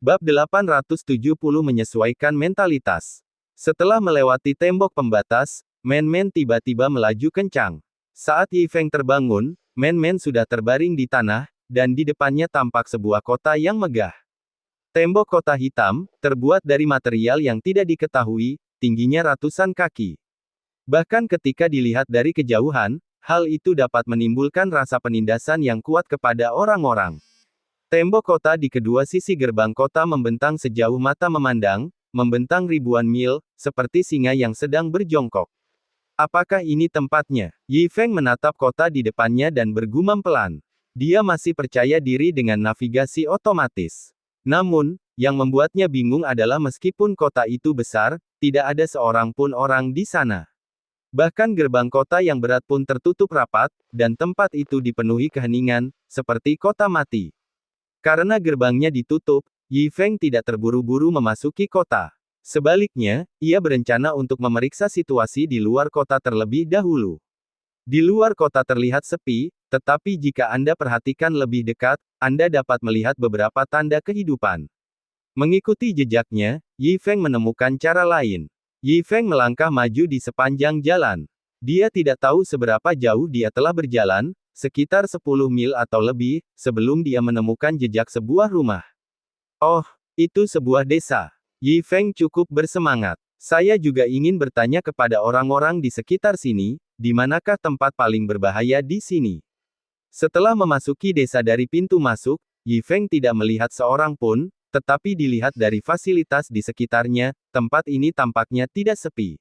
Bab 870 menyesuaikan mentalitas. Setelah melewati tembok pembatas, Man-Man tiba-tiba melaju kencang. Saat Yi Feng terbangun, Man-Man sudah terbaring di tanah, dan di depannya tampak sebuah kota yang megah. Tembok kota hitam, terbuat dari material yang tidak diketahui, tingginya ratusan kaki. Bahkan ketika dilihat dari kejauhan, hal itu dapat menimbulkan rasa penindasan yang kuat kepada orang-orang. Tembok kota di kedua sisi gerbang kota membentang sejauh mata memandang, membentang ribuan mil, seperti singa yang sedang berjongkok. Apakah ini tempatnya? Yi Feng menatap kota di depannya dan bergumam pelan. Dia masih percaya diri dengan navigasi otomatis. Namun, yang membuatnya bingung adalah meskipun kota itu besar, tidak ada seorang pun orang di sana. Bahkan gerbang kota yang berat pun tertutup rapat, dan tempat itu dipenuhi keheningan, seperti kota mati. Karena gerbangnya ditutup, Yi Feng tidak terburu-buru memasuki kota. Sebaliknya, ia berencana untuk memeriksa situasi di luar kota terlebih dahulu. Di luar kota terlihat sepi, tetapi jika Anda perhatikan lebih dekat, Anda dapat melihat beberapa tanda kehidupan. Mengikuti jejaknya, Yi Feng menemukan cara lain. Yi Feng melangkah maju di sepanjang jalan. Dia tidak tahu seberapa jauh dia telah berjalan, sekitar 10 mil atau lebih, sebelum dia menemukan jejak sebuah rumah. Oh, itu sebuah desa. Yi Feng cukup bersemangat. Saya juga ingin bertanya kepada orang-orang di sekitar sini, di manakah tempat paling berbahaya di sini. Setelah memasuki desa dari pintu masuk, Yi Feng tidak melihat seorang pun, tetapi dilihat dari fasilitas di sekitarnya, tempat ini tampaknya tidak sepi.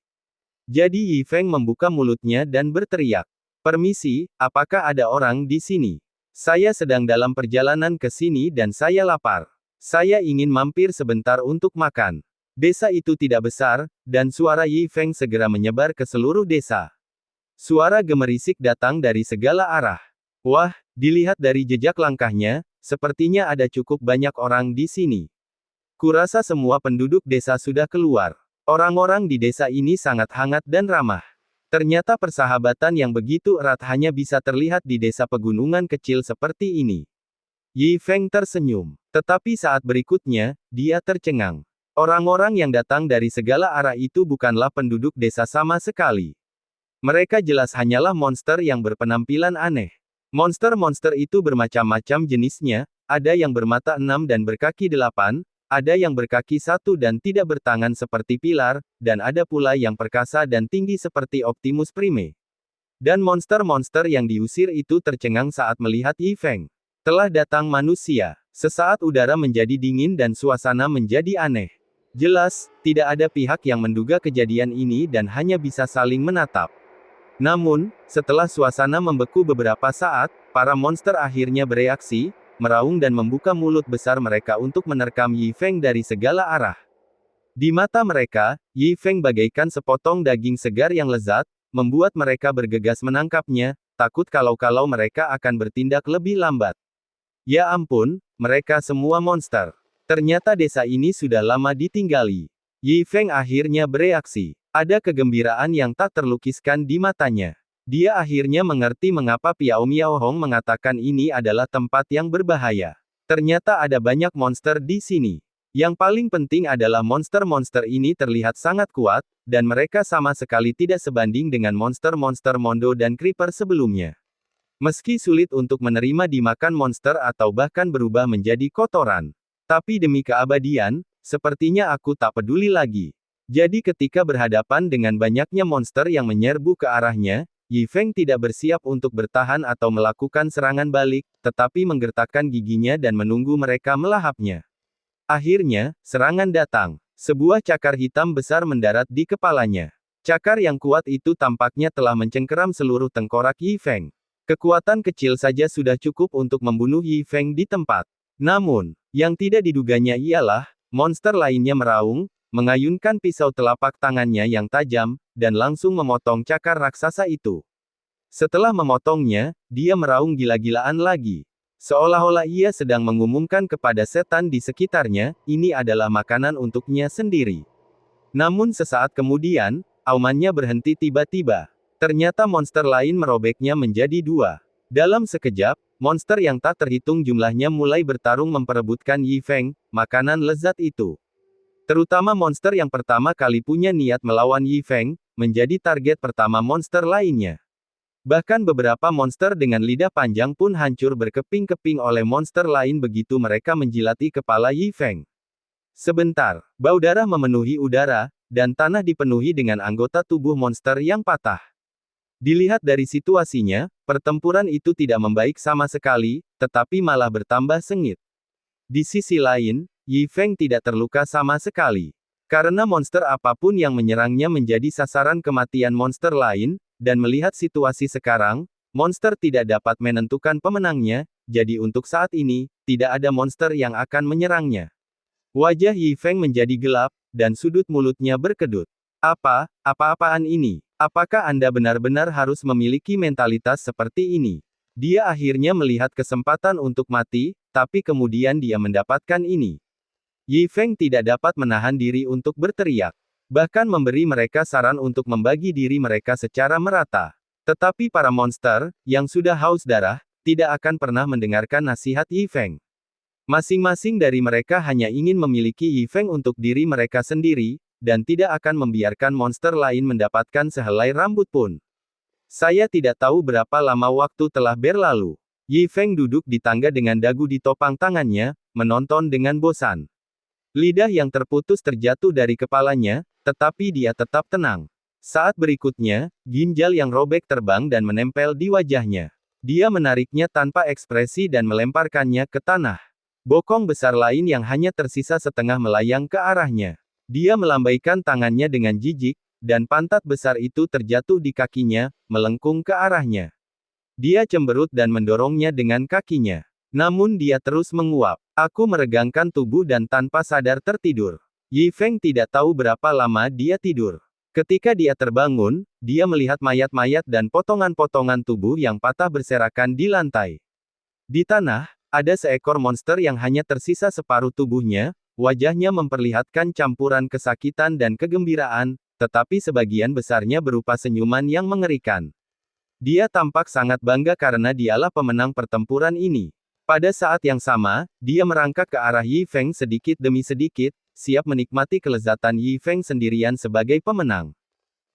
Jadi Yi Feng membuka mulutnya dan berteriak. Permisi, apakah ada orang di sini? Saya sedang dalam perjalanan ke sini dan saya lapar. Saya ingin mampir sebentar untuk makan. Desa itu tidak besar, dan suara Yi Feng segera menyebar ke seluruh desa. Suara gemerisik datang dari segala arah. Wah, dilihat dari jejak langkahnya, sepertinya ada cukup banyak orang di sini. Kurasa semua penduduk desa sudah keluar. Orang-orang di desa ini sangat hangat dan ramah. Ternyata persahabatan yang begitu erat hanya bisa terlihat di desa pegunungan kecil seperti ini. Yi Feng tersenyum. Tetapi saat berikutnya, dia tercengang. Orang-orang yang datang dari segala arah itu bukanlah penduduk desa sama sekali. Mereka jelas hanyalah monster yang berpenampilan aneh. Monster-monster itu bermacam-macam jenisnya, ada yang bermata 6 dan berkaki 8, ada yang berkaki 1 dan tidak bertangan seperti pilar, dan ada pula yang perkasa dan tinggi seperti Optimus Prime. Dan monster-monster yang diusir itu tercengang saat melihat Yi Feng. Telah datang manusia. Sesaat udara menjadi dingin dan suasana menjadi aneh. Jelas, tidak ada pihak yang menduga kejadian ini dan hanya bisa saling menatap. Namun, setelah suasana membeku beberapa saat, para monster akhirnya bereaksi, meraung dan membuka mulut besar mereka untuk menerkam Yi Feng dari segala arah. Di mata mereka, Yi Feng bagaikan sepotong daging segar yang lezat, membuat mereka bergegas menangkapnya, takut kalau-kalau mereka akan bertindak lebih lambat. Ya ampun, mereka semua monster. Ternyata desa ini sudah lama ditinggali. Yi Feng akhirnya bereaksi. Ada kegembiraan yang tak terlukiskan di matanya. Dia akhirnya mengerti mengapa Piao Miao Hong mengatakan ini adalah tempat yang berbahaya. Ternyata ada banyak monster di sini. Yang paling penting adalah monster-monster ini terlihat sangat kuat, dan mereka sama sekali tidak sebanding dengan monster-monster Mondo dan Creeper sebelumnya. Meski sulit untuk menerima dimakan monster atau bahkan berubah menjadi kotoran. Tapi demi keabadian, sepertinya aku tak peduli lagi. Jadi ketika berhadapan dengan banyaknya monster yang menyerbu ke arahnya, Yi Feng tidak bersiap untuk bertahan atau melakukan serangan balik, tetapi menggertakkan giginya dan menunggu mereka melahapnya. Akhirnya, serangan datang. Sebuah cakar hitam besar mendarat di kepalanya. Cakar yang kuat itu tampaknya telah mencengkeram seluruh tengkorak Yi Feng. Kekuatan kecil saja sudah cukup untuk membunuh Yi Feng di tempat. Namun, yang tidak diduganya ialah, monster lainnya meraung, mengayunkan pisau telapak tangannya yang tajam, dan langsung memotong cakar raksasa itu. Setelah memotongnya, dia meraung gila-gilaan lagi. Seolah-olah ia sedang mengumumkan kepada setan di sekitarnya, ini adalah makanan untuknya sendiri. Namun sesaat kemudian, aumannya berhenti tiba-tiba. Ternyata monster lain merobeknya menjadi dua. Dalam sekejap, monster yang tak terhitung jumlahnya mulai bertarung memperebutkan Yi Feng, makanan lezat itu. Terutama monster yang pertama kali punya niat melawan Yi Feng, menjadi target pertama monster lainnya. Bahkan beberapa monster dengan lidah panjang pun hancur berkeping-keping oleh monster lain begitu mereka menjilati kepala Yi Feng. Sebentar, bau darah memenuhi udara, dan tanah dipenuhi dengan anggota tubuh monster yang patah. Dilihat dari situasinya, pertempuran itu tidak membaik sama sekali, tetapi malah bertambah sengit. Di sisi lain, Yi Feng tidak terluka sama sekali. Karena monster apapun yang menyerangnya menjadi sasaran kematian monster lain, dan melihat situasi sekarang, monster tidak dapat menentukan pemenangnya, jadi untuk saat ini, tidak ada monster yang akan menyerangnya. Wajah Yi Feng menjadi gelap, dan sudut mulutnya berkedut. Apa-apaan ini? Apakah Anda benar-benar harus memiliki mentalitas seperti ini? Dia akhirnya melihat kesempatan untuk mati, tapi kemudian dia mendapatkan ini. Yi Feng tidak dapat menahan diri untuk berteriak. Bahkan memberi mereka saran untuk membagi diri mereka secara merata. Tetapi para monster, yang sudah haus darah, tidak akan pernah mendengarkan nasihat Yi Feng. Masing-masing dari mereka hanya ingin memiliki Yi Feng untuk diri mereka sendiri, dan tidak akan membiarkan monster lain mendapatkan sehelai rambut pun. Saya tidak tahu berapa lama waktu telah berlalu. Yi Feng duduk di tangga dengan dagu ditopang tangannya, menonton dengan bosan. Lidah yang terputus terjatuh dari kepalanya, tetapi dia tetap tenang. Saat berikutnya, ginjal yang robek terbang dan menempel di wajahnya. Dia menariknya tanpa ekspresi dan melemparkannya ke tanah. Bokong besar lain yang hanya tersisa setengah melayang ke arahnya. Dia melambaikan tangannya dengan jijik, dan pantat besar itu terjatuh di kakinya, melengkung ke arahnya. Dia cemberut dan mendorongnya dengan kakinya. Namun dia terus menguap. Aku meregangkan tubuh dan tanpa sadar tertidur. Yi Feng tidak tahu berapa lama dia tidur. Ketika dia terbangun, dia melihat mayat-mayat dan potongan-potongan tubuh yang patah berserakan di lantai. Di tanah, ada seekor monster yang hanya tersisa separuh tubuhnya. Wajahnya memperlihatkan campuran kesakitan dan kegembiraan, tetapi sebagian besarnya berupa senyuman yang mengerikan. Dia tampak sangat bangga karena dialah pemenang pertempuran ini. Pada saat yang sama, dia merangkak ke arah Yi Feng sedikit demi sedikit, siap menikmati kelezatan Yi Feng sendirian sebagai pemenang.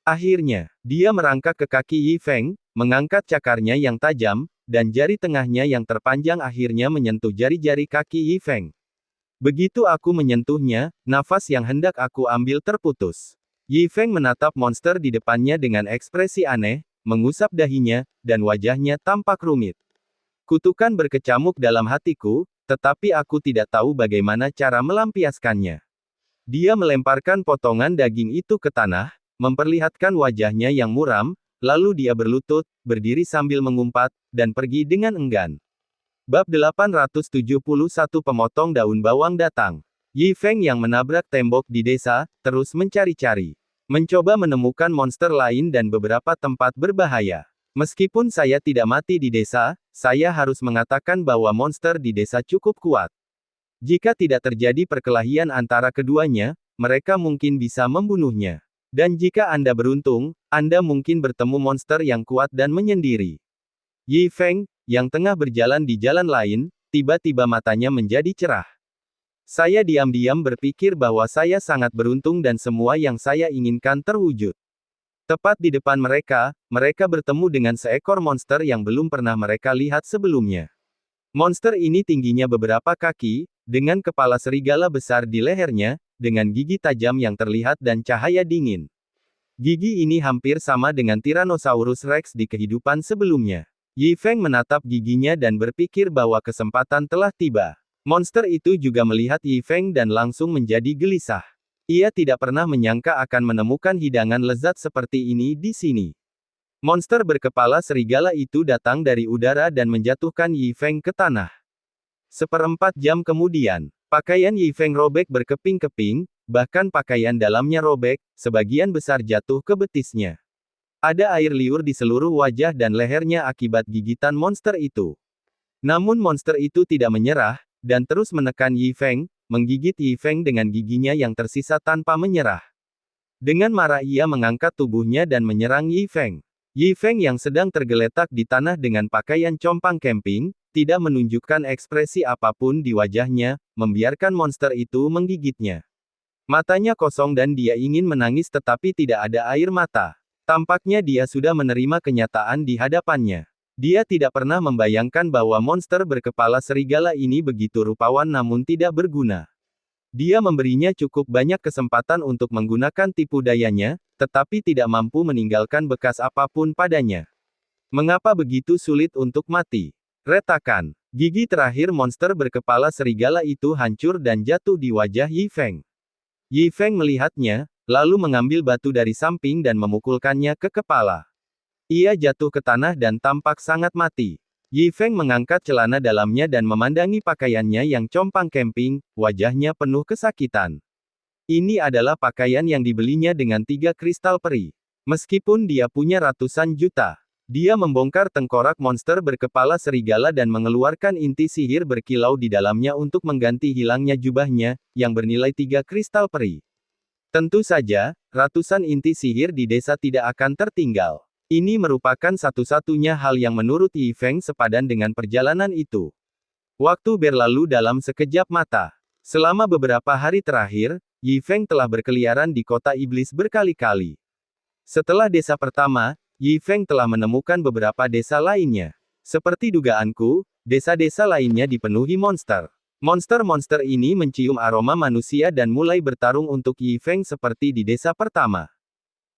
Akhirnya, dia merangkak ke kaki Yi Feng, mengangkat cakarnya yang tajam, dan jari tengahnya yang terpanjang akhirnya menyentuh jari-jari kaki Yi Feng. Begitu aku menyentuhnya, nafas yang hendak aku ambil terputus. Yi Feng menatap monster di depannya dengan ekspresi aneh, mengusap dahinya, dan wajahnya tampak rumit. Kutukan berkecamuk dalam hatiku, tetapi aku tidak tahu bagaimana cara melampiaskannya. Dia melemparkan potongan daging itu ke tanah, memperlihatkan wajahnya yang muram, lalu dia berlutut, berdiri sambil mengumpat, dan pergi dengan enggan. Bab 871 Pemotong daun bawang datang. Yi Feng yang menabrak tembok di desa, terus mencari-cari. Mencoba menemukan monster lain dan beberapa tempat berbahaya. Meskipun saya tidak mati di desa, saya harus mengatakan bahwa monster di desa cukup kuat. Jika tidak terjadi perkelahian antara keduanya, mereka mungkin bisa membunuhnya. Dan jika Anda beruntung, Anda mungkin bertemu monster yang kuat dan menyendiri. Yi Feng, yang tengah berjalan di jalan lain, tiba-tiba matanya menjadi cerah. Saya diam-diam berpikir bahwa saya sangat beruntung dan semua yang saya inginkan terwujud. Tepat di depan mereka, mereka bertemu dengan seekor monster yang belum pernah mereka lihat sebelumnya. Monster ini tingginya beberapa kaki, dengan kepala serigala besar di lehernya, dengan gigi tajam yang terlihat dan cahaya dingin. Gigi ini hampir sama dengan Tyrannosaurus Rex di kehidupan sebelumnya. Yi Feng menatap giginya dan berpikir bahwa kesempatan telah tiba. Monster itu juga melihat Yi Feng dan langsung menjadi gelisah. Ia tidak pernah menyangka akan menemukan hidangan lezat seperti ini di sini. Monster berkepala serigala itu datang dari udara dan menjatuhkan Yi Feng ke tanah. Seperempat jam kemudian, pakaian Yi Feng robek berkeping-keping, bahkan pakaian dalamnya robek, sebagian besar jatuh ke betisnya. Ada air liur di seluruh wajah dan lehernya akibat gigitan monster itu. Namun monster itu tidak menyerah, dan terus menekan Yi Feng, menggigit Yi Feng dengan giginya yang tersisa tanpa menyerah. Dengan marah ia mengangkat tubuhnya dan menyerang Yi Feng. Yi Feng yang sedang tergeletak di tanah dengan pakaian compang camping, tidak menunjukkan ekspresi apapun di wajahnya, membiarkan monster itu menggigitnya. Matanya kosong dan dia ingin menangis tetapi tidak ada air mata. Tampaknya dia sudah menerima kenyataan di hadapannya. Dia tidak pernah membayangkan bahwa monster berkepala serigala ini begitu rupawan namun tidak berguna. Dia memberinya cukup banyak kesempatan untuk menggunakan tipu dayanya, tetapi tidak mampu meninggalkan bekas apapun padanya. Mengapa begitu sulit untuk mati? Retakan. Gigi terakhir monster berkepala serigala itu hancur dan jatuh di wajah Yi Feng. Yi Feng melihatnya, lalu mengambil batu dari samping dan memukulkannya ke kepala. Ia jatuh ke tanah dan tampak sangat mati. Yi Feng mengangkat celana dalamnya dan memandangi pakaiannya yang compang-camping, wajahnya penuh kesakitan. Ini adalah pakaian yang dibelinya dengan 3 kristal peri. Meskipun dia punya ratusan juta. Dia membongkar tengkorak monster berkepala serigala dan mengeluarkan inti sihir berkilau di dalamnya untuk mengganti hilangnya jubahnya, yang bernilai 3 kristal peri. Tentu saja, ratusan inti sihir di desa tidak akan tertinggal. Ini merupakan satu-satunya hal yang menurut Yi Feng sepadan dengan perjalanan itu. Waktu berlalu dalam sekejap mata. Selama beberapa hari terakhir, Yi Feng telah berkeliaran di kota iblis berkali-kali. Setelah desa pertama, Yi Feng telah menemukan beberapa desa lainnya. Seperti dugaanku, desa-desa lainnya dipenuhi monster. Monster-monster ini mencium aroma manusia dan mulai bertarung untuk Yi Feng seperti di desa pertama.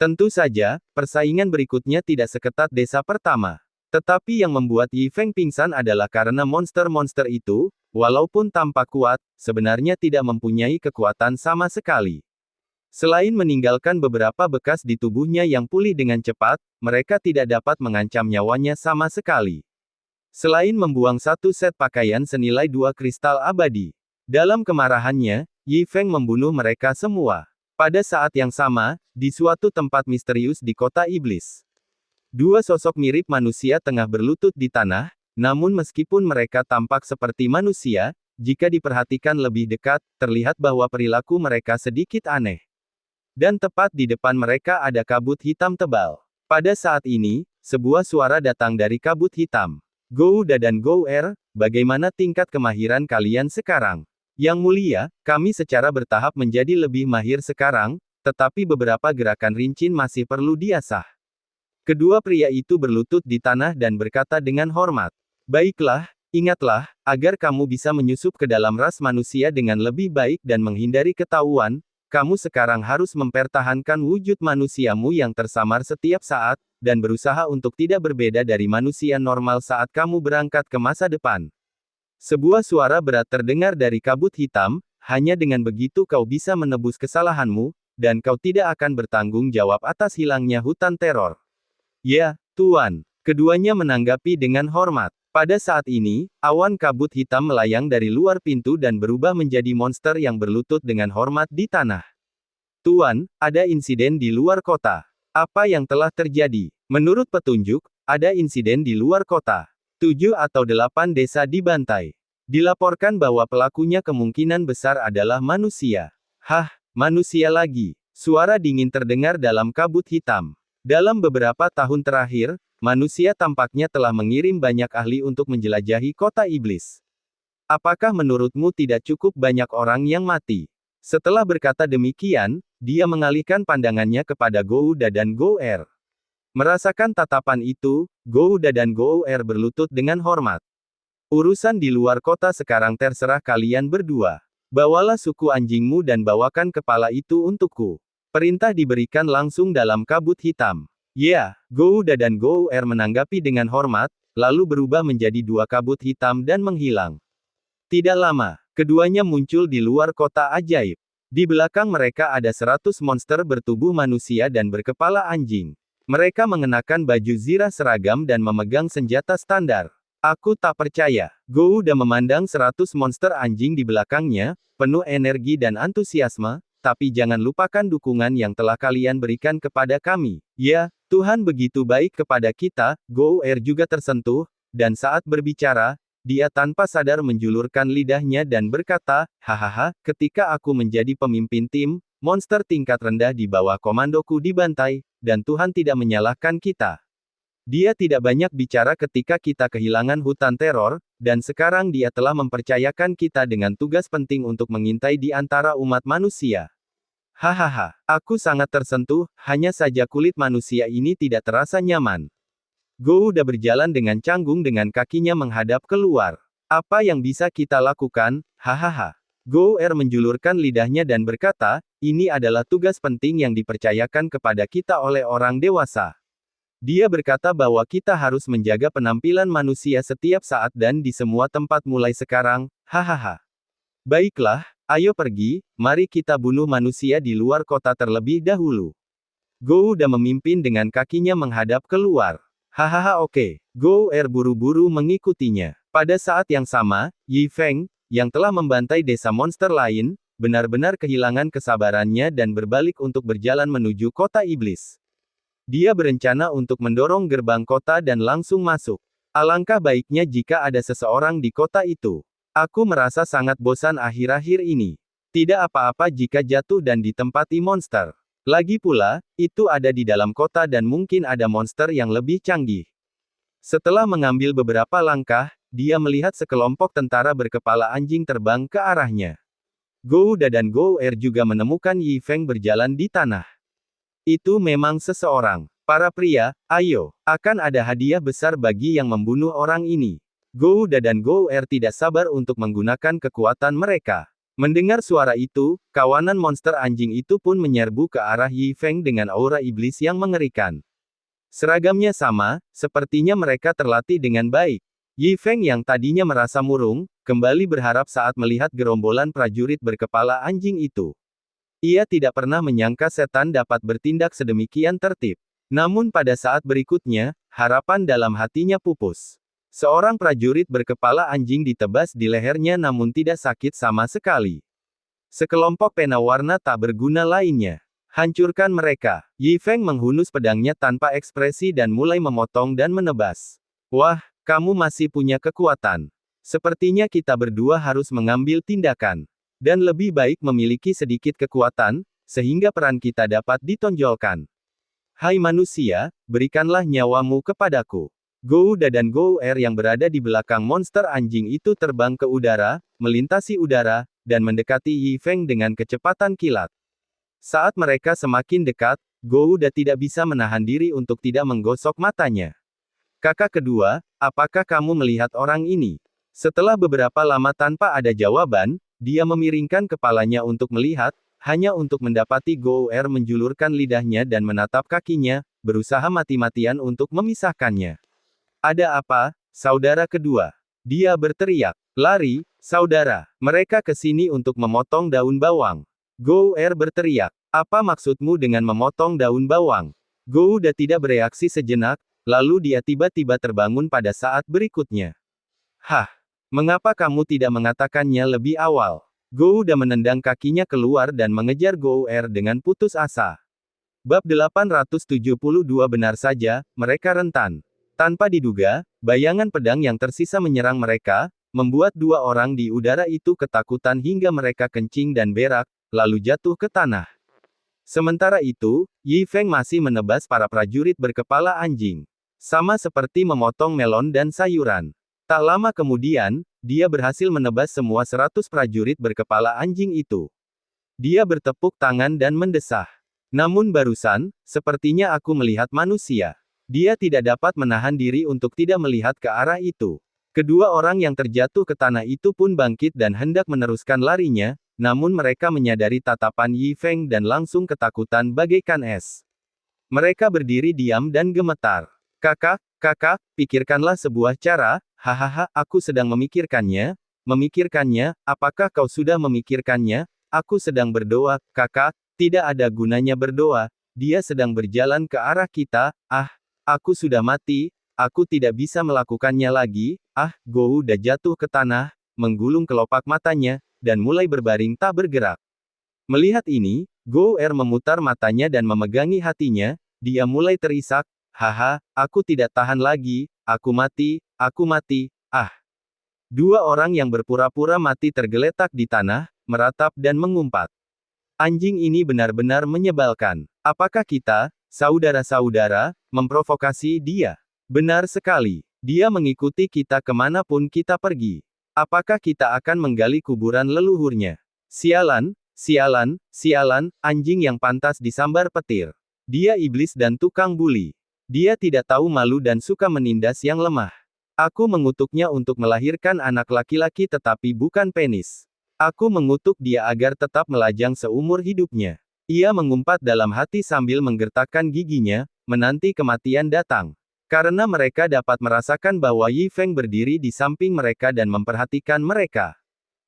Tentu saja, persaingan berikutnya tidak seketat desa pertama. Tetapi yang membuat Yi Feng pingsan adalah karena monster-monster itu, walaupun tampak kuat, sebenarnya tidak mempunyai kekuatan sama sekali. Selain meninggalkan beberapa bekas di tubuhnya yang pulih dengan cepat, mereka tidak dapat mengancam nyawanya sama sekali. Selain membuang satu set pakaian senilai 2 kristal abadi. Dalam kemarahannya, Yi Feng membunuh mereka semua. Pada saat yang sama, di suatu tempat misterius di kota iblis. 2 sosok mirip manusia tengah berlutut di tanah, namun meskipun mereka tampak seperti manusia, jika diperhatikan lebih dekat, terlihat bahwa perilaku mereka sedikit aneh. Dan tepat di depan mereka ada kabut hitam tebal. Pada saat ini, sebuah suara datang dari kabut hitam. Gouda dan Gouer, bagaimana tingkat kemahiran kalian sekarang? Yang mulia, kami secara bertahap menjadi lebih mahir sekarang, tetapi beberapa gerakan rincin masih perlu diasah. Kedua pria itu berlutut di tanah dan berkata dengan hormat. Baiklah, ingatlah, agar kamu bisa menyusup ke dalam ras manusia dengan lebih baik dan menghindari ketahuan, kamu sekarang harus mempertahankan wujud manusiamu yang tersamar setiap saat, dan berusaha untuk tidak berbeda dari manusia normal saat kamu berangkat ke masa depan. Sebuah suara berat terdengar dari kabut hitam, hanya dengan begitu kau bisa menebus kesalahanmu, dan kau tidak akan bertanggung jawab atas hilangnya hutan teror. Ya, Tuan. Keduanya menanggapi dengan hormat. Pada saat ini, awan kabut hitam melayang dari luar pintu dan berubah menjadi monster yang berlutut dengan hormat di tanah. Tuan, ada insiden di luar kota. Apa yang telah terjadi? Menurut petunjuk, ada insiden di luar kota. 7 atau 8 desa dibantai. Dilaporkan bahwa pelakunya kemungkinan besar adalah manusia. Hah, manusia lagi. Suara dingin terdengar dalam kabut hitam. Dalam beberapa tahun terakhir, manusia tampaknya telah mengirim banyak ahli untuk menjelajahi kota iblis. Apakah menurutmu tidak cukup banyak orang yang mati? Setelah berkata demikian, dia mengalihkan pandangannya kepada Gouda dan Gouer. Merasakan tatapan itu, Gouda dan Gouer berlutut dengan hormat. Urusan di luar kota sekarang terserah kalian berdua. Bawalah suku anjingmu dan bawakan kepala itu untukku. Perintah diberikan langsung dalam kabut hitam. Ya, Gouda dan Gouer menanggapi dengan hormat, lalu berubah menjadi 2 kabut hitam dan menghilang. Tidak lama, keduanya muncul di luar kota ajaib. Di belakang mereka ada 100 monster bertubuh manusia dan berkepala anjing. Mereka mengenakan baju zirah seragam dan memegang senjata standar. Aku tak percaya. Gouda memandang 100 monster anjing di belakangnya, penuh energi dan antusiasme, tapi jangan lupakan dukungan yang telah kalian berikan kepada kami. Ya, Tuhan begitu baik kepada kita. Gouer juga tersentuh, dan saat berbicara, dia tanpa sadar menjulurkan lidahnya dan berkata, hahaha, ketika aku menjadi pemimpin tim, monster tingkat rendah di bawah komandoku dibantai, dan Tuhan tidak menyalahkan kita. Dia tidak banyak bicara ketika kita kehilangan hutan teror, dan sekarang dia telah mempercayakan kita dengan tugas penting untuk mengintai di antara umat manusia. Hahaha, aku sangat tersentuh, hanya saja kulit manusia ini tidak terasa nyaman. Go udah berjalan dengan canggung dengan kakinya menghadap keluar. Apa yang bisa kita lakukan? Hahaha. Go menjulurkan lidahnya dan berkata, ini adalah tugas penting yang dipercayakan kepada kita oleh orang dewasa. Dia berkata bahwa kita harus menjaga penampilan manusia setiap saat dan di semua tempat mulai sekarang, hahaha. Baiklah, ayo pergi, mari kita bunuh manusia di luar kota terlebih dahulu. Go udah memimpin dengan kakinya menghadap keluar. Hahaha oke. Go buru-buru mengikutinya. Pada saat yang sama, Yi Feng, yang telah membantai desa monster lain, benar-benar kehilangan kesabarannya dan berbalik untuk berjalan menuju kota iblis. Dia berencana untuk mendorong gerbang kota dan langsung masuk. Alangkah baiknya jika ada seseorang di kota itu. Aku merasa sangat bosan akhir-akhir ini. Tidak apa-apa jika jatuh dan ditempati monster. Lagi pula, itu ada di dalam kota dan mungkin ada monster yang lebih canggih. Setelah mengambil beberapa langkah, dia melihat sekelompok tentara berkepala anjing terbang ke arahnya. Gouda dan Gouer juga menemukan Yi Feng berjalan di tanah. Itu memang seseorang. Para pria, ayo, akan ada hadiah besar bagi yang membunuh orang ini. Gouda dan Gouer tidak sabar untuk menggunakan kekuatan mereka. Mendengar suara itu, kawanan monster anjing itu pun menyerbu ke arah Yi Feng dengan aura iblis yang mengerikan. Seragamnya sama, sepertinya mereka terlatih dengan baik. Yi Feng yang tadinya merasa murung, kembali berharap saat melihat gerombolan prajurit berkepala anjing itu. Ia tidak pernah menyangka setan dapat bertindak sedemikian tertib. Namun pada saat berikutnya, harapan dalam hatinya pupus. Seorang prajurit berkepala anjing ditebas di lehernya namun tidak sakit sama sekali. Sekelompok pena warna tak berguna lainnya. Hancurkan mereka. Yi Feng menghunus pedangnya tanpa ekspresi dan mulai memotong dan menebas. Wah, kamu masih punya kekuatan. Sepertinya kita berdua harus mengambil tindakan. Dan lebih baik memiliki sedikit kekuatan, sehingga peran kita dapat ditonjolkan. Hai manusia, berikanlah nyawamu kepadaku. Gouda dan Gouer yang berada di belakang monster anjing itu terbang ke udara, melintasi udara, dan mendekati Yi Feng dengan kecepatan kilat. Saat mereka semakin dekat, Gouda tidak bisa menahan diri untuk tidak menggosok matanya. Kakak kedua, apakah kamu melihat orang ini? Setelah beberapa lama tanpa ada jawaban, dia memiringkan kepalanya untuk melihat, hanya untuk mendapati Gouer menjulurkan lidahnya dan menatap kakinya, berusaha mati-matian untuk memisahkannya. Ada apa, saudara kedua? Dia berteriak. Lari, saudara. Mereka ke sini untuk memotong daun bawang. Gouer berteriak. Apa maksudmu dengan memotong daun bawang? Gouda tidak bereaksi sejenak, lalu dia tiba-tiba terbangun pada saat berikutnya. Hah? Mengapa kamu tidak mengatakannya lebih awal? Gouda menendang kakinya keluar dan mengejar Gouer dengan putus asa. Bab 872 benar saja, mereka rentan. Tanpa diduga, bayangan pedang yang tersisa menyerang mereka, membuat dua orang di udara itu ketakutan hingga mereka kencing dan berak, lalu jatuh ke tanah. Sementara itu, Yi Feng masih menebas para prajurit berkepala anjing. Sama seperti memotong melon dan sayuran. Tak lama kemudian, dia berhasil menebas semua 100 prajurit berkepala anjing itu. Dia bertepuk tangan dan mendesah. Namun barusan, sepertinya aku melihat manusia. Dia tidak dapat menahan diri untuk tidak melihat ke arah itu. Kedua orang yang terjatuh ke tanah itu pun bangkit dan hendak meneruskan larinya, namun mereka menyadari tatapan Yi Feng dan langsung ketakutan bagaikan es. Mereka berdiri diam dan gemetar. Kakak, pikirkanlah sebuah cara, hahaha, aku sedang memikirkannya, apakah kau sudah memikirkannya? Aku sedang berdoa, kakak, tidak ada gunanya berdoa, dia sedang berjalan ke arah kita, aku sudah mati, aku tidak bisa melakukannya lagi, Gouda jatuh ke tanah, menggulung kelopak matanya, dan mulai berbaring tak bergerak. Melihat ini, Gouer memutar matanya dan memegangi hatinya, dia mulai terisak, haha, aku tidak tahan lagi, aku mati, Dua orang yang berpura-pura mati tergeletak di tanah, meratap dan mengumpat. Anjing ini benar-benar menyebalkan. Apakah kita, saudara-saudara, memprovokasi dia? Benar sekali. Dia mengikuti kita kemanapun kita pergi. Apakah kita akan menggali kuburan leluhurnya? Sialan, sialan, sialan, anjing yang pantas disambar petir. Dia iblis dan tukang bully. Dia tidak tahu malu dan suka menindas yang lemah. Aku mengutuknya untuk melahirkan anak laki-laki tetapi bukan penis. Aku mengutuk dia agar tetap melajang seumur hidupnya. Ia mengumpat dalam hati sambil menggertakkan giginya, menanti kematian datang. Karena mereka dapat merasakan bahwa Yi Feng berdiri di samping mereka dan memperhatikan mereka.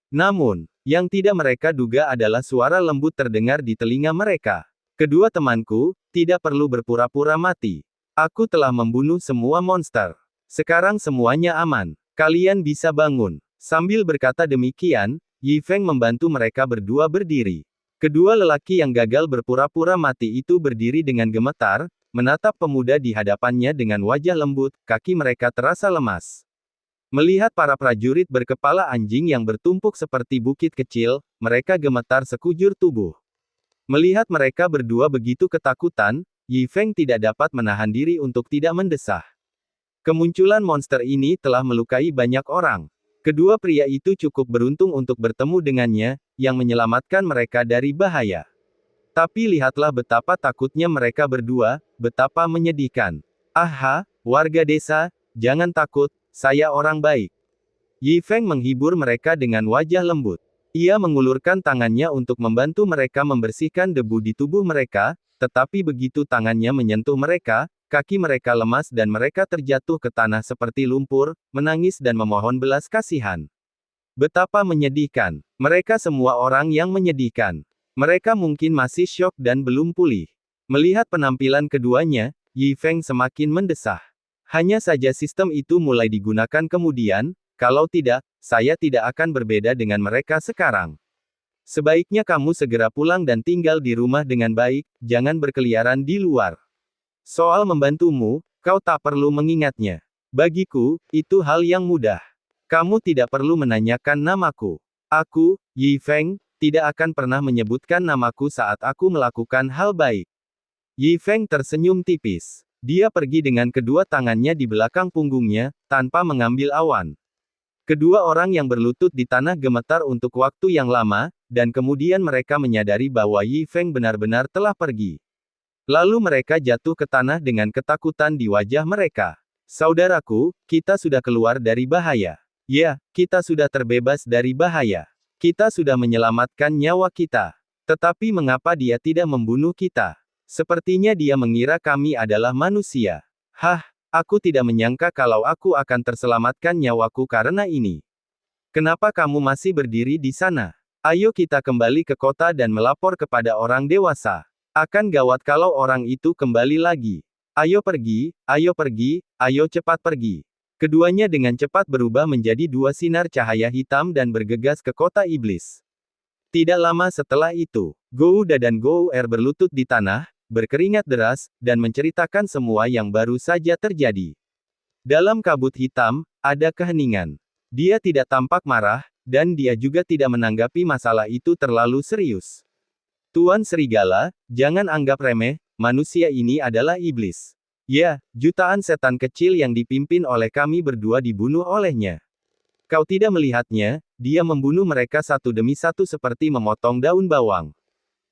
Namun, yang tidak mereka duga adalah suara lembut terdengar di telinga mereka. Kedua temanku, tidak perlu berpura-pura mati. Aku telah membunuh semua monster. Sekarang semuanya aman. Kalian bisa bangun. Sambil berkata demikian, Yi Feng membantu mereka berdua berdiri. Kedua lelaki yang gagal berpura-pura mati itu berdiri dengan gemetar, menatap pemuda di hadapannya dengan wajah lembut, kaki mereka terasa lemas. Melihat para prajurit berkepala anjing yang bertumpuk seperti bukit kecil, mereka gemetar sekujur tubuh. Melihat mereka berdua begitu ketakutan, Yi Feng tidak dapat menahan diri untuk tidak mendesah. Kemunculan monster ini telah melukai banyak orang. Kedua pria itu cukup beruntung untuk bertemu dengannya, yang menyelamatkan mereka dari bahaya. Tapi lihatlah betapa takutnya mereka berdua, betapa menyedihkan. Aha, warga desa, jangan takut, saya orang baik. Yi Feng menghibur mereka dengan wajah lembut. Ia mengulurkan tangannya untuk membantu mereka membersihkan debu di tubuh mereka, tetapi begitu tangannya menyentuh mereka, kaki mereka lemas dan mereka terjatuh ke tanah seperti lumpur, menangis dan memohon belas kasihan. Betapa menyedihkan. Mereka semua orang yang menyedihkan. Mereka mungkin masih syok dan belum pulih. Melihat penampilan keduanya, Yi Feng semakin mendesah. Hanya saja sistem itu mulai digunakan kemudian, kalau tidak, saya tidak akan berbeda dengan mereka sekarang. Sebaiknya kamu segera pulang dan tinggal di rumah dengan baik, jangan berkeliaran di luar. Soal membantumu, kau tak perlu mengingatnya. Bagiku, itu hal yang mudah. Kamu tidak perlu menanyakan namaku. Aku, Yi Feng, tidak akan pernah menyebutkan namaku saat aku melakukan hal baik. Yi Feng tersenyum tipis. Dia pergi dengan kedua tangannya di belakang punggungnya, tanpa mengambil awan. Kedua orang yang berlutut di tanah gemetar untuk waktu yang lama, dan kemudian mereka menyadari bahwa Yi Feng benar-benar telah pergi. Lalu mereka jatuh ke tanah dengan ketakutan di wajah mereka. Saudaraku, kita sudah keluar dari bahaya. Ya, kita sudah terbebas dari bahaya. Kita sudah menyelamatkan nyawa kita. Tetapi mengapa dia tidak membunuh kita? Sepertinya dia mengira kami adalah manusia. Hah, aku tidak menyangka kalau aku akan terselamatkan nyawaku karena ini. Kenapa kamu masih berdiri di sana? Ayo kita kembali ke kota dan melapor kepada orang dewasa. Akan gawat kalau orang itu kembali lagi. Ayo pergi, ayo cepat pergi. Keduanya dengan cepat berubah menjadi dua sinar cahaya hitam dan bergegas ke kota iblis. Tidak lama setelah itu, Gouda dan Gouer berlutut di tanah, berkeringat deras, dan menceritakan semua yang baru saja terjadi. Dalam kabut hitam, ada keheningan. Dia tidak tampak marah, dan dia juga tidak menanggapi masalah itu terlalu serius. Tuan Serigala, jangan anggap remeh, manusia ini adalah iblis. Ya, jutaan setan kecil yang dipimpin oleh kami berdua dibunuh olehnya. Kau tidak melihatnya, dia membunuh mereka satu demi satu seperti memotong daun bawang.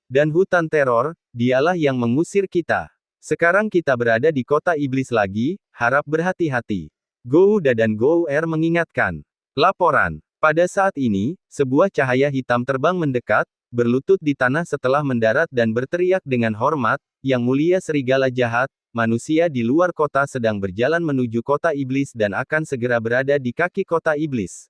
Dan hutan teror, dialah yang mengusir kita. Sekarang kita berada di kota iblis lagi, harap berhati-hati. Gouda dan Gouer mengingatkan. Laporan. Pada saat ini, sebuah cahaya hitam terbang mendekat, berlutut di tanah setelah mendarat dan berteriak dengan hormat, Yang Mulia Serigala Jahat, manusia di luar kota sedang berjalan menuju kota iblis dan akan segera berada di kaki kota iblis.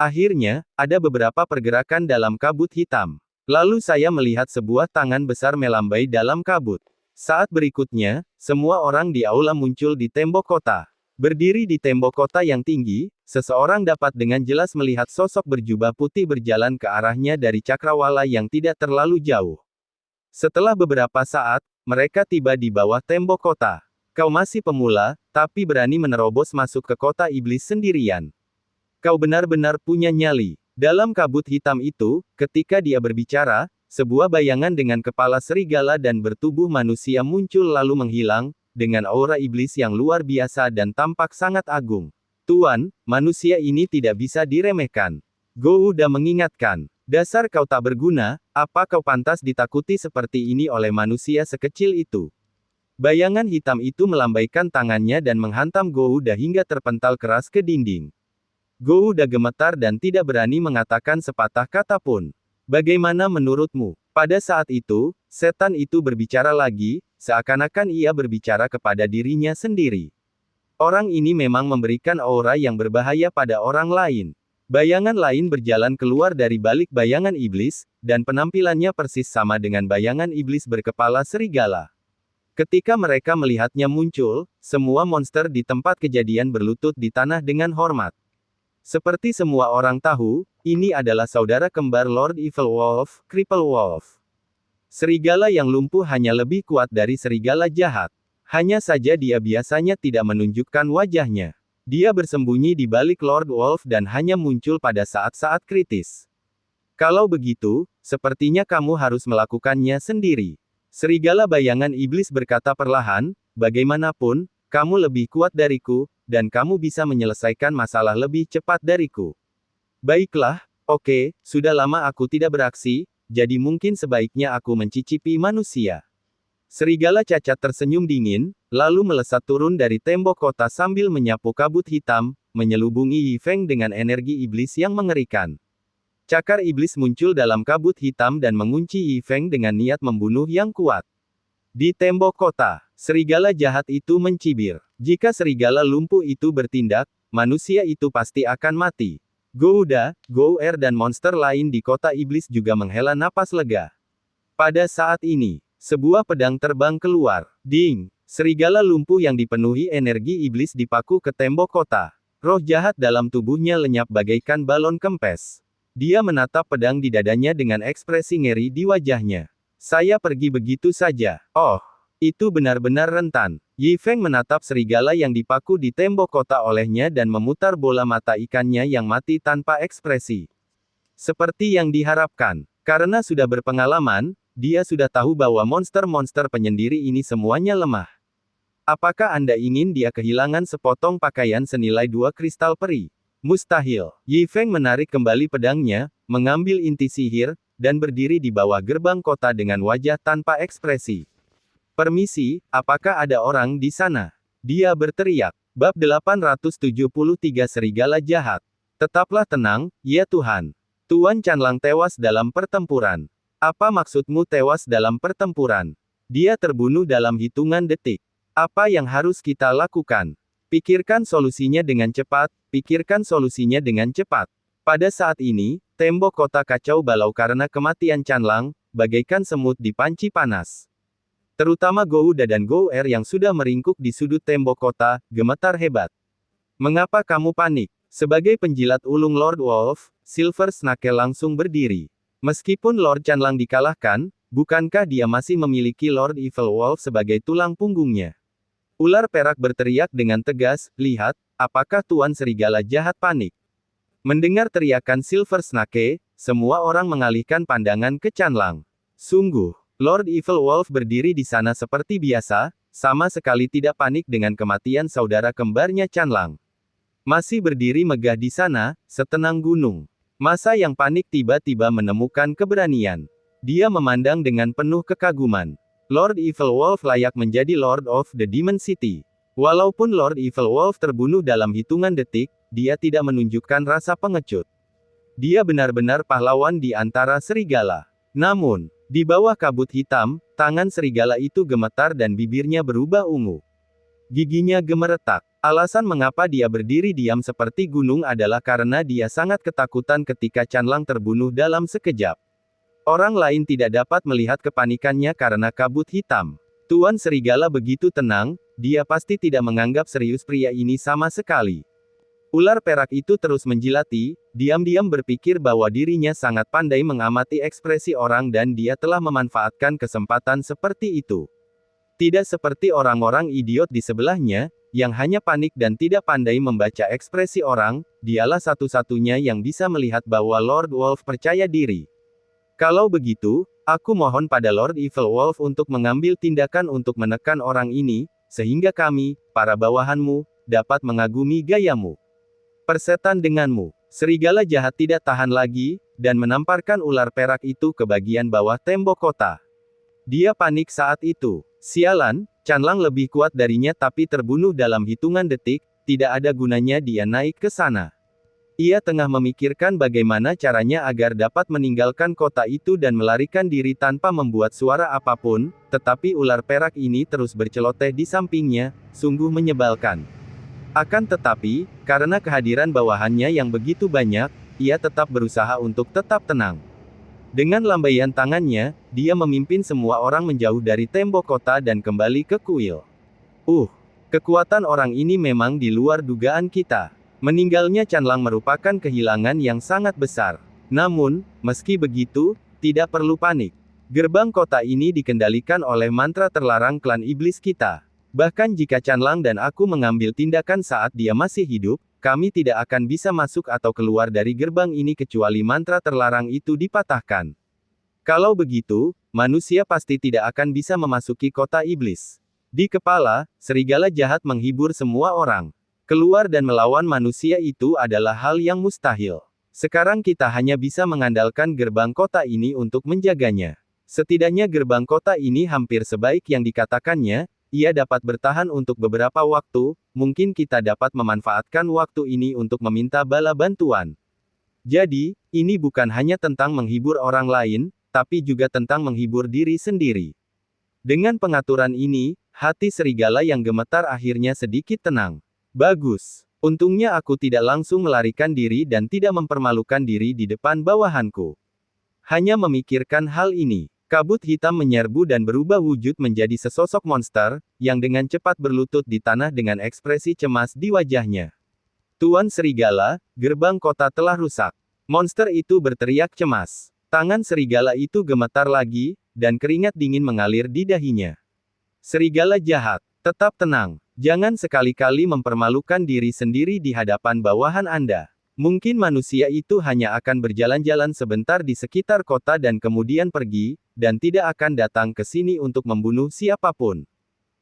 Akhirnya, ada beberapa pergerakan dalam kabut hitam. Lalu saya melihat sebuah tangan besar melambai dalam kabut. Saat berikutnya, semua orang di aula muncul di tembok kota. Berdiri di tembok kota yang tinggi, seseorang dapat dengan jelas melihat sosok berjubah putih berjalan ke arahnya dari cakrawala yang tidak terlalu jauh. Setelah beberapa saat, mereka tiba di bawah tembok kota. Kau masih pemula, tapi berani menerobos masuk ke kota iblis sendirian. Kau benar-benar punya nyali. Dalam kabut hitam itu, ketika dia berbicara, sebuah bayangan dengan kepala serigala dan bertubuh manusia muncul lalu menghilang, dengan aura iblis yang luar biasa dan tampak sangat agung. Tuan, manusia ini tidak bisa diremehkan. Gouda mengingatkan. Dasar kau tak berguna, apa kau pantas ditakuti seperti ini oleh manusia sekecil itu? Bayangan hitam itu melambaikan tangannya dan menghantam Gouda hingga terpental keras ke dinding. Gouda gemetar dan tidak berani mengatakan sepatah kata pun. Bagaimana menurutmu? Pada saat itu, setan itu berbicara lagi, seakan-akan ia berbicara kepada dirinya sendiri. Orang ini memang memberikan aura yang berbahaya pada orang lain. Bayangan lain berjalan keluar dari balik bayangan iblis, dan penampilannya persis sama dengan bayangan iblis berkepala serigala. Ketika mereka melihatnya muncul, semua monster di tempat kejadian berlutut di tanah dengan hormat. Seperti semua orang tahu, ini adalah saudara kembar Lord Evil Wolf, Cripple Wolf. Serigala yang lumpuh hanya lebih kuat dari serigala jahat. Hanya saja dia biasanya tidak menunjukkan wajahnya. Dia bersembunyi di balik Lord Wolf dan hanya muncul pada saat-saat kritis. Kalau begitu, sepertinya kamu harus melakukannya sendiri. Serigala bayangan iblis berkata perlahan, bagaimanapun, kamu lebih kuat dariku, dan kamu bisa menyelesaikan masalah lebih cepat dariku. Baiklah, oke, sudah lama aku tidak beraksi, jadi mungkin sebaiknya aku mencicipi manusia. Serigala cacat tersenyum dingin, lalu melesat turun dari tembok kota sambil menyapu kabut hitam, menyelubungi Yi Feng dengan energi iblis yang mengerikan. Cakar iblis muncul dalam kabut hitam dan mengunci Yi Feng dengan niat membunuh yang kuat. Di tembok kota, serigala jahat itu mencibir. Jika serigala lumpuh itu bertindak, manusia itu pasti akan mati. Gouda, Gouer dan monster lain di kota iblis juga menghela napas lega. Pada saat ini, sebuah pedang terbang keluar. Ding! Serigala lumpuh yang dipenuhi energi iblis dipaku ke tembok kota. Roh jahat dalam tubuhnya lenyap bagaikan balon kempes. Dia menatap pedang di dadanya dengan ekspresi ngeri di wajahnya. Saya pergi begitu saja. Oh, itu benar-benar rentan. Yi Feng menatap serigala yang dipaku di tembok kota olehnya dan memutar bola mata ikannya yang mati tanpa ekspresi. Seperti yang diharapkan. Karena sudah berpengalaman, dia sudah tahu bahwa monster-monster penyendiri ini semuanya lemah. Apakah Anda ingin dia kehilangan sepotong pakaian senilai 2 kristal peri? Mustahil. Yi Feng menarik kembali pedangnya, mengambil inti sihir, dan berdiri di bawah gerbang kota dengan wajah tanpa ekspresi. Permisi, apakah ada orang di sana? Dia berteriak. Bab 873 Serigala Jahat. Tetaplah tenang, ya Tuhan. Tuan Chanlang tewas dalam pertempuran. Apa maksudmu tewas dalam pertempuran? Dia terbunuh dalam hitungan detik. Apa yang harus kita lakukan? Pikirkan solusinya dengan cepat, pikirkan solusinya dengan cepat. Pada saat ini, tembok kota kacau balau karena kematian Chanlang, bagaikan semut di panci panas. Terutama Gouda dan Gouer yang sudah meringkuk di sudut tembok kota, gemetar hebat. Mengapa kamu panik? Sebagai penjilat ulung Lord Wolf, Silver Snake langsung berdiri. Meskipun Lord Chanlang dikalahkan, bukankah dia masih memiliki Lord Evil Wolf sebagai tulang punggungnya? Ular perak berteriak dengan tegas, lihat, apakah Tuan Serigala Jahat panik? Mendengar teriakan Silver Snake, semua orang mengalihkan pandangan ke Chanlang. Sungguh, Lord Evil Wolf berdiri di sana seperti biasa, sama sekali tidak panik dengan kematian saudara kembarnya Chanlang. Masih berdiri megah di sana, setenang gunung. Masa yang panik tiba-tiba menemukan keberanian. Dia memandang dengan penuh kekaguman. Lord Evil Wolf layak menjadi Lord of the Demon City. Walaupun Lord Evil Wolf terbunuh dalam hitungan detik, dia tidak menunjukkan rasa pengecut. Dia benar-benar pahlawan di antara serigala. Namun, di bawah kabut hitam, tangan serigala itu gemetar dan bibirnya berubah ungu. Giginya gemeretak. Alasan mengapa dia berdiri diam seperti gunung adalah karena dia sangat ketakutan ketika Chanlang terbunuh dalam sekejap. Orang lain tidak dapat melihat kepanikannya karena kabut hitam. Tuan Serigala begitu tenang, dia pasti tidak menganggap serius pria ini sama sekali. Ular perak itu terus menjilati, diam-diam berpikir bahwa dirinya sangat pandai mengamati ekspresi orang dan dia telah memanfaatkan kesempatan seperti itu. Tidak seperti orang-orang idiot di sebelahnya, yang hanya panik dan tidak pandai membaca ekspresi orang, dialah satu-satunya yang bisa melihat bahwa Lord Wolf percaya diri. Kalau begitu, aku mohon pada Lord Evil Wolf untuk mengambil tindakan untuk menekan orang ini, sehingga kami, para bawahanmu, dapat mengagumi gayamu. Persetan denganmu. Serigala jahat tidak tahan lagi, dan menamparkan ular perak itu ke bagian bawah tembok kota. Dia panik saat itu. Sialan, Chanlang lebih kuat darinya tapi terbunuh dalam hitungan detik, tidak ada gunanya dia naik ke sana. Ia tengah memikirkan bagaimana caranya agar dapat meninggalkan kota itu dan melarikan diri tanpa membuat suara apapun, tetapi ular perak ini terus berceloteh di sampingnya, sungguh menyebalkan. Akan tetapi, karena kehadiran bawahannya yang begitu banyak, ia tetap berusaha untuk tetap tenang. Dengan lambaian tangannya, dia memimpin semua orang menjauh dari tembok kota dan kembali ke kuil. Kekuatan orang ini memang di luar dugaan kita. Meninggalnya Chanlang merupakan kehilangan yang sangat besar. Namun, meski begitu, tidak perlu panik. Gerbang kota ini dikendalikan oleh mantra terlarang klan iblis kita. Bahkan jika Chanlang dan aku mengambil tindakan saat dia masih hidup, kami tidak akan bisa masuk atau keluar dari gerbang ini kecuali mantra terlarang itu dipatahkan. Kalau begitu, manusia pasti tidak akan bisa memasuki kota iblis. Di kepala, serigala jahat menghibur semua orang. Keluar dan melawan manusia itu adalah hal yang mustahil. Sekarang kita hanya bisa mengandalkan gerbang kota ini untuk menjaganya. Setidaknya gerbang kota ini hampir sebaik yang dikatakannya. Ia dapat bertahan untuk beberapa waktu, mungkin kita dapat memanfaatkan waktu ini untuk meminta bala bantuan. Jadi, ini bukan hanya tentang menghibur orang lain, tapi juga tentang menghibur diri sendiri. Dengan pengaturan ini, hati serigala yang gemetar akhirnya sedikit tenang. Bagus. Untungnya aku tidak langsung melarikan diri dan tidak mempermalukan diri di depan bawahanku. Hanya memikirkan hal ini. Kabut hitam menyerbu dan berubah wujud menjadi sesosok monster, yang dengan cepat berlutut di tanah dengan ekspresi cemas di wajahnya. Tuan Serigala, gerbang kota telah rusak. Monster itu berteriak cemas. Tangan serigala itu gemetar lagi, dan keringat dingin mengalir di dahinya. Serigala jahat, tetap tenang. Jangan sekali-kali mempermalukan diri sendiri di hadapan bawahan Anda. Mungkin manusia itu hanya akan berjalan-jalan sebentar di sekitar kota dan kemudian pergi, dan tidak akan datang ke sini untuk membunuh siapapun.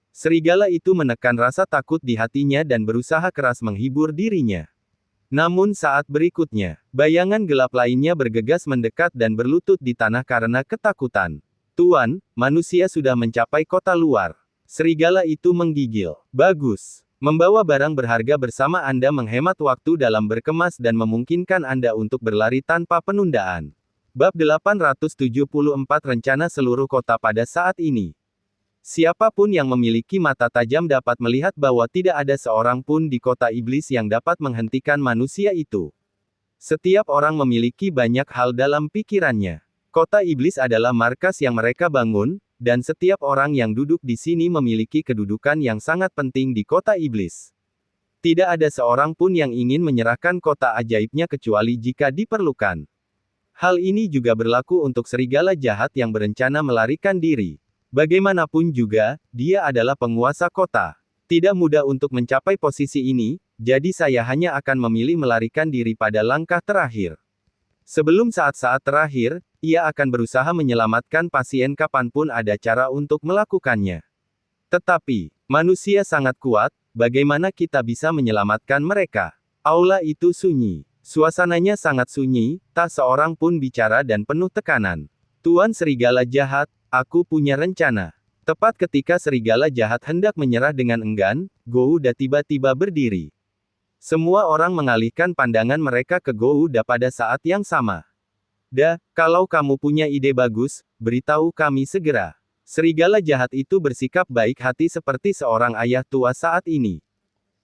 Serigala itu menekan rasa takut di hatinya dan berusaha keras menghibur dirinya. Namun saat berikutnya, bayangan gelap lainnya bergegas mendekat dan berlutut di tanah karena ketakutan. Tuan, manusia sudah mencapai kota luar. Serigala itu menggigil. Bagus. Membawa barang berharga bersama Anda menghemat waktu dalam berkemas dan memungkinkan Anda untuk berlari tanpa penundaan. Bab 874 Rencana seluruh kota pada saat ini. Siapapun yang memiliki mata tajam dapat melihat bahwa tidak ada seorang pun di kota iblis yang dapat menghentikan manusia itu. Setiap orang memiliki banyak hal dalam pikirannya. Kota iblis adalah markas yang mereka bangun, dan setiap orang yang duduk di sini memiliki kedudukan yang sangat penting di kota iblis. Tidak ada seorang pun yang ingin menyerahkan kota ajaibnya kecuali jika diperlukan. Hal ini juga berlaku untuk serigala jahat yang berencana melarikan diri. Bagaimanapun juga, dia adalah penguasa kota. Tidak mudah untuk mencapai posisi ini, jadi saya hanya akan memilih melarikan diri pada langkah terakhir. Sebelum saat-saat terakhir, ia akan berusaha menyelamatkan pasien kapanpun ada cara untuk melakukannya. Tetapi, manusia sangat kuat, bagaimana kita bisa menyelamatkan mereka? Aula itu sunyi. Suasananya sangat sunyi, tak seorang pun bicara dan penuh tekanan. Tuan Serigala Jahat, aku punya rencana. Tepat ketika serigala jahat hendak menyerah dengan enggan, Gouda tiba-tiba berdiri. Semua orang mengalihkan pandangan mereka ke Gouda pada saat yang sama. Kalau kamu punya ide bagus, beritahu kami segera. Serigala jahat itu bersikap baik hati seperti seorang ayah tua saat ini.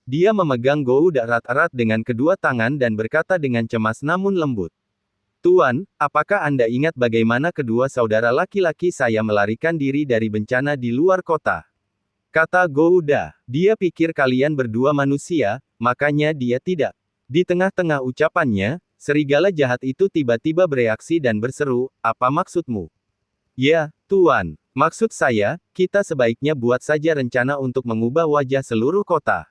Dia memegang Gouda erat-erat dengan kedua tangan dan berkata dengan cemas namun lembut. Tuan, apakah Anda ingat bagaimana kedua saudara laki-laki saya melarikan diri dari bencana di luar kota? Kata Gouda, dia pikir kalian berdua manusia, makanya dia tidak. Di tengah-tengah ucapannya, serigala jahat itu tiba-tiba bereaksi dan berseru, apa maksudmu? Ya, Tuan, maksud saya, kita sebaiknya buat saja rencana untuk mengubah wajah seluruh kota.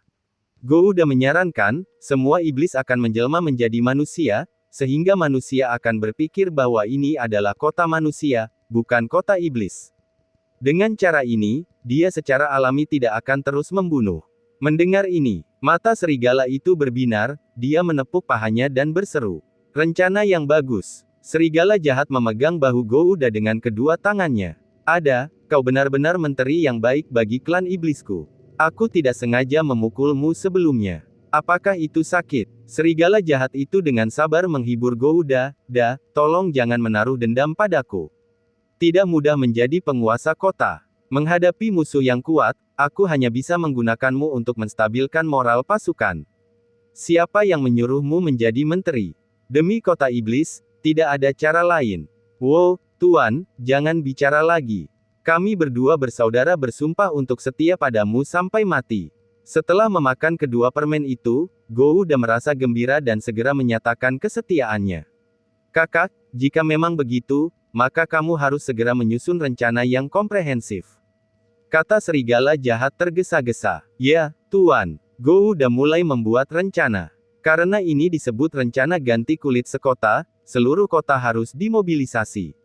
Gouda menyarankan, semua iblis akan menjelma menjadi manusia, sehingga manusia akan berpikir bahwa ini adalah kota manusia, bukan kota iblis. Dengan cara ini, dia secara alami tidak akan terus membunuh. Mendengar ini, mata serigala itu berbinar, dia menepuk pahanya dan berseru. Rencana yang bagus. Serigala jahat memegang bahu Gouda dengan kedua tangannya. Ada, kau benar-benar menteri yang baik bagi klan iblisku. Aku tidak sengaja memukulmu sebelumnya. Apakah itu sakit? Serigala jahat itu dengan sabar menghibur Gouda, tolong jangan menaruh dendam padaku. Tidak mudah menjadi penguasa kota. Menghadapi musuh yang kuat, aku hanya bisa menggunakanmu untuk menstabilkan moral pasukan. Siapa yang menyuruhmu menjadi menteri? Demi kota iblis, tidak ada cara lain. Wow, Tuan, jangan bicara lagi. Kami berdua bersaudara bersumpah untuk setia padamu sampai mati. Setelah memakan kedua permen itu, Gouda merasa gembira dan segera menyatakan kesetiaannya. Kakak, jika memang begitu, maka kamu harus segera menyusun rencana yang komprehensif. Kata serigala jahat tergesa-gesa. Ya, Tuan. Gouda mulai membuat rencana. Karena ini disebut rencana ganti kulit sekota, seluruh kota harus dimobilisasi.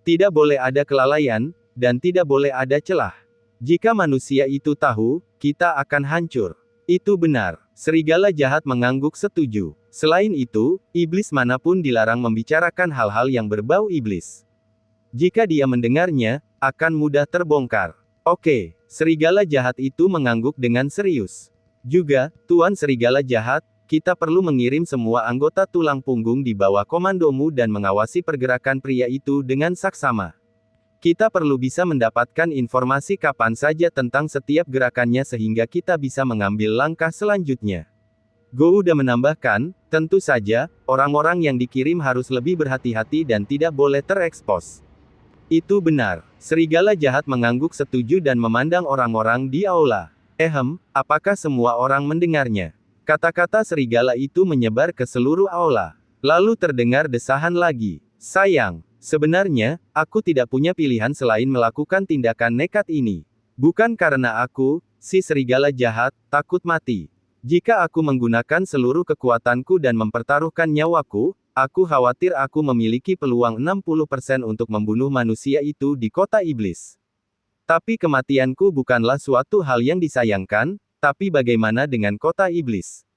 Tidak boleh ada kelalaian, dan tidak boleh ada celah. Jika manusia itu tahu, kita akan hancur. Itu benar. Serigala jahat mengangguk setuju. Selain itu, iblis manapun dilarang membicarakan hal-hal yang berbau iblis. Jika dia mendengarnya, akan mudah terbongkar. Oke, serigala jahat itu mengangguk dengan serius. Juga, Tuan Serigala Jahat, kita perlu mengirim semua anggota tulang punggung di bawah komandomu dan mengawasi pergerakan pria itu dengan saksama. Kita perlu bisa mendapatkan informasi kapan saja tentang setiap gerakannya sehingga kita bisa mengambil langkah selanjutnya. Gouda menambahkan, tentu saja, orang-orang yang dikirim harus lebih berhati-hati dan tidak boleh terekspos. Itu benar. Serigala jahat mengangguk setuju dan memandang orang-orang di aula. Apakah semua orang mendengarnya? Kata-kata serigala itu menyebar ke seluruh aula. Lalu terdengar desahan lagi. Sayang, sebenarnya, aku tidak punya pilihan selain melakukan tindakan nekat ini. Bukan karena aku, si serigala jahat, takut mati. Jika aku menggunakan seluruh kekuatanku dan mempertaruhkan nyawaku, aku khawatir aku memiliki peluang 60% untuk membunuh manusia itu di kota iblis. Tapi kematianku bukanlah suatu hal yang disayangkan, tapi bagaimana dengan kota iblis?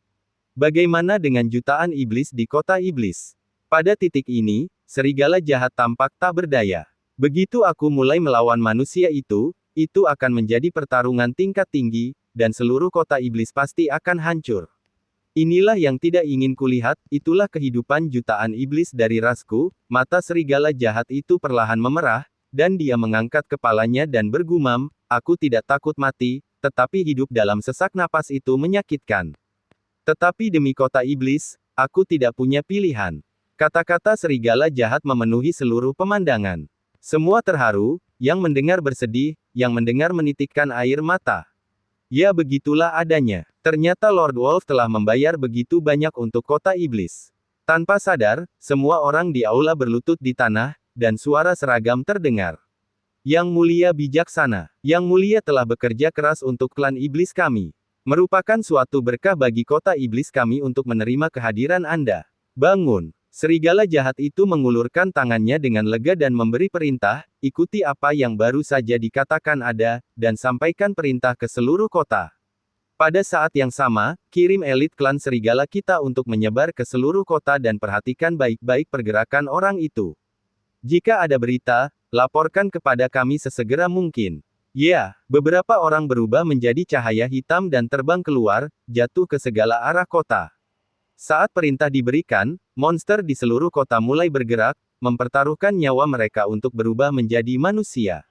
Bagaimana dengan jutaan iblis di kota iblis? Pada titik ini, serigala jahat tampak tak berdaya. Begitu aku mulai melawan manusia itu akan menjadi pertarungan tingkat tinggi, dan seluruh kota iblis pasti akan hancur. Inilah yang tidak ingin kulihat, itulah kehidupan jutaan iblis dari rasku. Mata serigala jahat itu perlahan memerah, dan dia mengangkat kepalanya dan bergumam, aku tidak takut mati, tetapi hidup dalam sesak napas itu menyakitkan. Tetapi demi kota iblis, aku tidak punya pilihan. Kata-kata serigala jahat memenuhi seluruh pemandangan. Semua terharu, yang mendengar bersedih, yang mendengar menitikkan air mata. Ya begitulah adanya. Ternyata Lord Wolf telah membayar begitu banyak untuk kota iblis. Tanpa sadar, semua orang di aula berlutut di tanah, dan suara seragam terdengar. Yang mulia bijaksana, yang mulia telah bekerja keras untuk klan iblis kami. Merupakan suatu berkah bagi kota iblis kami untuk menerima kehadiran Anda. Bangun. Serigala jahat itu mengulurkan tangannya dengan lega dan memberi perintah, ikuti apa yang baru saja dikatakan Ada, dan sampaikan perintah ke seluruh kota. Pada saat yang sama, kirim elit klan serigala kita untuk menyebar ke seluruh kota dan perhatikan baik-baik pergerakan orang itu. Jika ada berita, laporkan kepada kami sesegera mungkin. Ya, beberapa orang berubah menjadi cahaya hitam dan terbang keluar, jatuh ke segala arah kota. Saat perintah diberikan, monster di seluruh kota mulai bergerak, mempertaruhkan nyawa mereka untuk berubah menjadi manusia.